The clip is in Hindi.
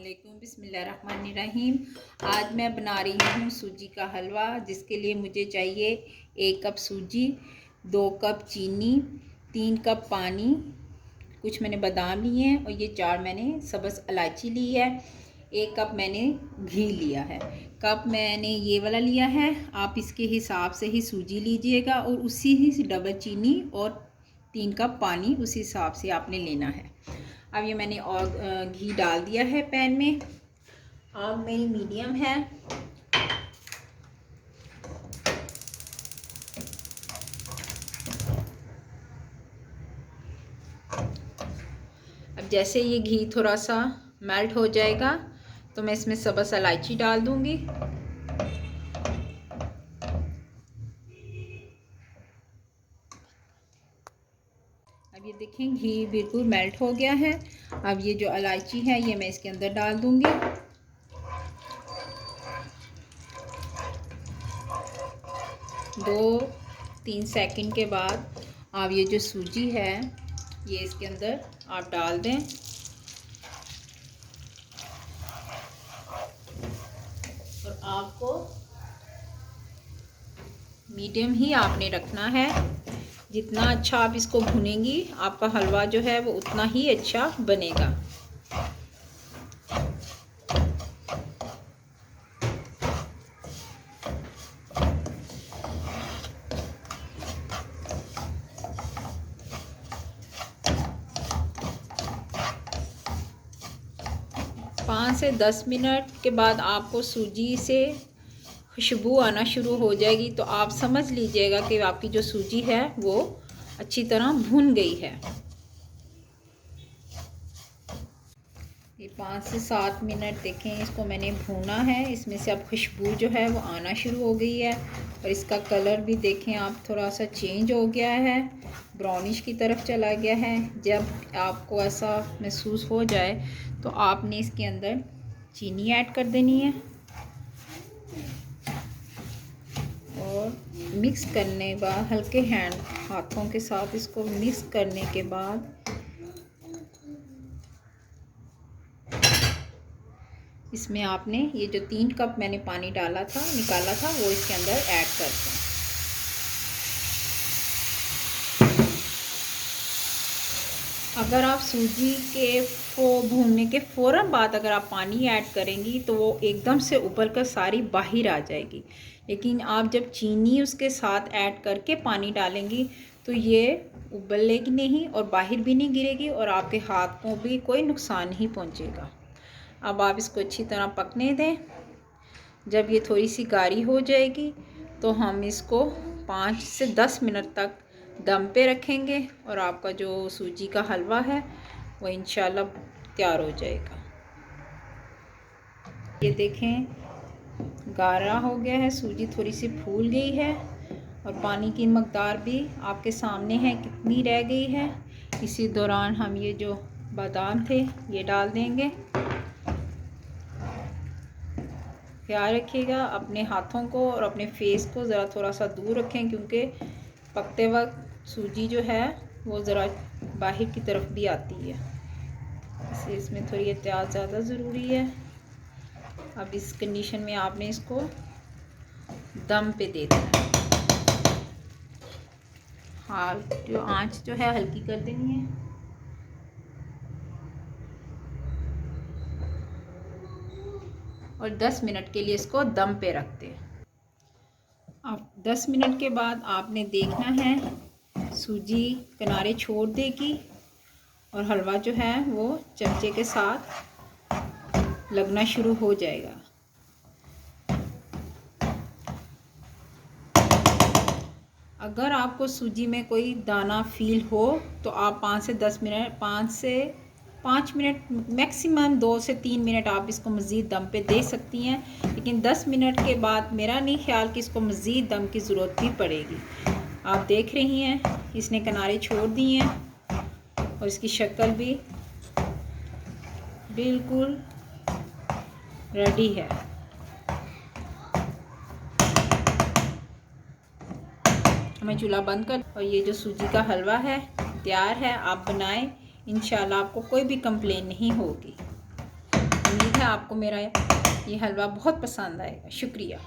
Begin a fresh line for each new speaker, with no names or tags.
अस्सलामुअलैकुम बिस्मिल्लाहिर्रहमानिर्रहीम। आज मैं बना रही हूँ सूजी का हलवा, जिसके लिए मुझे चाहिए 1 कप सूजी, 2 कप चीनी, 3 कप पानी, कुछ मैंने बादाम लिए हैं और ये 4 मैंने सब्ज़ इलायची ली है। 1 कप मैंने घी लिया है। कप मैंने ये वाला लिया है। आप इसके हिसाब से ही सूजी लीजिएगा और उसी ही डबल चीनी और 3 कप पानी उसी हिसाब से आपने लेना है। अब ये मैंने और घी डाल दिया है पैन में। आग मेरी मीडियम है। अब जैसे ये घी थोड़ा सा मेल्ट हो जाएगा तो मैं इसमें सब्ज़ इलायची डाल दूंगी। अब ये देखें घी बिल्कुल मेल्ट हो गया है। अब ये जो इलायची है ये मैं इसके अंदर डाल दूंगी। दो 3 सेकंड के बाद आप ये जो सूजी है ये इसके अंदर आप डाल दें। और आपको मीडियम ही आपने रखना है। जितना अच्छा आप इसको भुनेंगी आपका हलवा जो है वो उतना ही अच्छा बनेगा। पाँच से 10 मिनट के बाद आपको सूजी से खुशबू आना शुरू हो जाएगी, तो आप समझ लीजिएगा कि आपकी जो सूजी है वो अच्छी तरह भुन गई है। ये 5 से 7 मिनट देखें इसको मैंने भूना है। इसमें से अब खुशबू जो है वो आना शुरू हो गई है और इसका कलर भी देखें आप थोड़ा सा चेंज हो गया है, ब्राउनिश की तरफ चला गया है। जब आपको ऐसा महसूस हो जाए तो आपने इसके अंदर चीनी ऐड कर देनी है और मिक्स करने के बाद हल्के हाथों के साथ इसको मिक्स करने के बाद इसमें आपने ये जो 3 कप मैंने पानी निकाला था वो इसके अंदर ऐड कर दें। अगर आप सूजी के भूनने के फ़ौरन बाद अगर आप पानी ऐड करेंगी तो वो एकदम से उबल कर सारी बाहर आ जाएगी। लेकिन आप जब चीनी उसके साथ ऐड करके पानी डालेंगी तो ये उबलेगी नहीं और बाहर भी नहीं गिरेगी और आपके हाथ को भी कोई नुकसान नहीं पहुंचेगा। अब आप इसको अच्छी तरह पकने दें। जब ये थोड़ी सी गाढ़ी हो जाएगी तो हम इसको 5 से 10 मिनट तक दम पे रखेंगे और आपका जो सूजी का हलवा है वो इंशाल्लाह तैयार हो जाएगा। ये देखें गाढ़ा हो गया है, सूजी थोड़ी सी फूल गई है और पानी की मकदार भी आपके सामने है कितनी रह गई है। इसी दौरान हम ये जो बादाम थे ये डाल देंगे। ख्याल रखिएगा अपने हाथों को और अपने फेस को ज़रा थोड़ा सा दूर रखें, क्योंकि पकते वक्त सूजी जो है वो ज़रा बाहर की तरफ भी आती है, इसलिए इसमें थोड़ी एहतियात ज़्यादा ज़रूरी है। अब इस कंडीशन में आपने इसको दम पे दे देना है। हाँ, जो आंच जो है हल्की कर देनी है। और 10 मिनट के लिए इसको दम पे रखते हैं। अब 10 मिनट के बाद आपने देखना है सूजी किनारे छोड़ देगी और हलवा जो है वो चमचे के साथ लगना शुरू हो जाएगा। अगर आपको सूजी में कोई दाना फील हो तो आप 5 मिनट मैक्सिमम 2 से 3 मिनट आप इसको मज़ीद दम पे दे सकती हैं। लेकिन 10 मिनट के बाद मेरा नहीं ख्याल कि इसको मज़ीद दम की ज़रूरत भी पड़ेगी। आप देख रही हैं इसने किनारे छोड़ दिए हैं और इसकी शक्ल भी बिल्कुल रेडी है। हमें चूल्हा बंद कर और ये जो सूजी का हलवा है तैयार है। आप बनाएं, इंशाल्लाह आपको कोई भी कंप्लेन नहीं होगी। उम्मीद है आपको मेरा ये हलवा बहुत पसंद आएगा। शुक्रिया।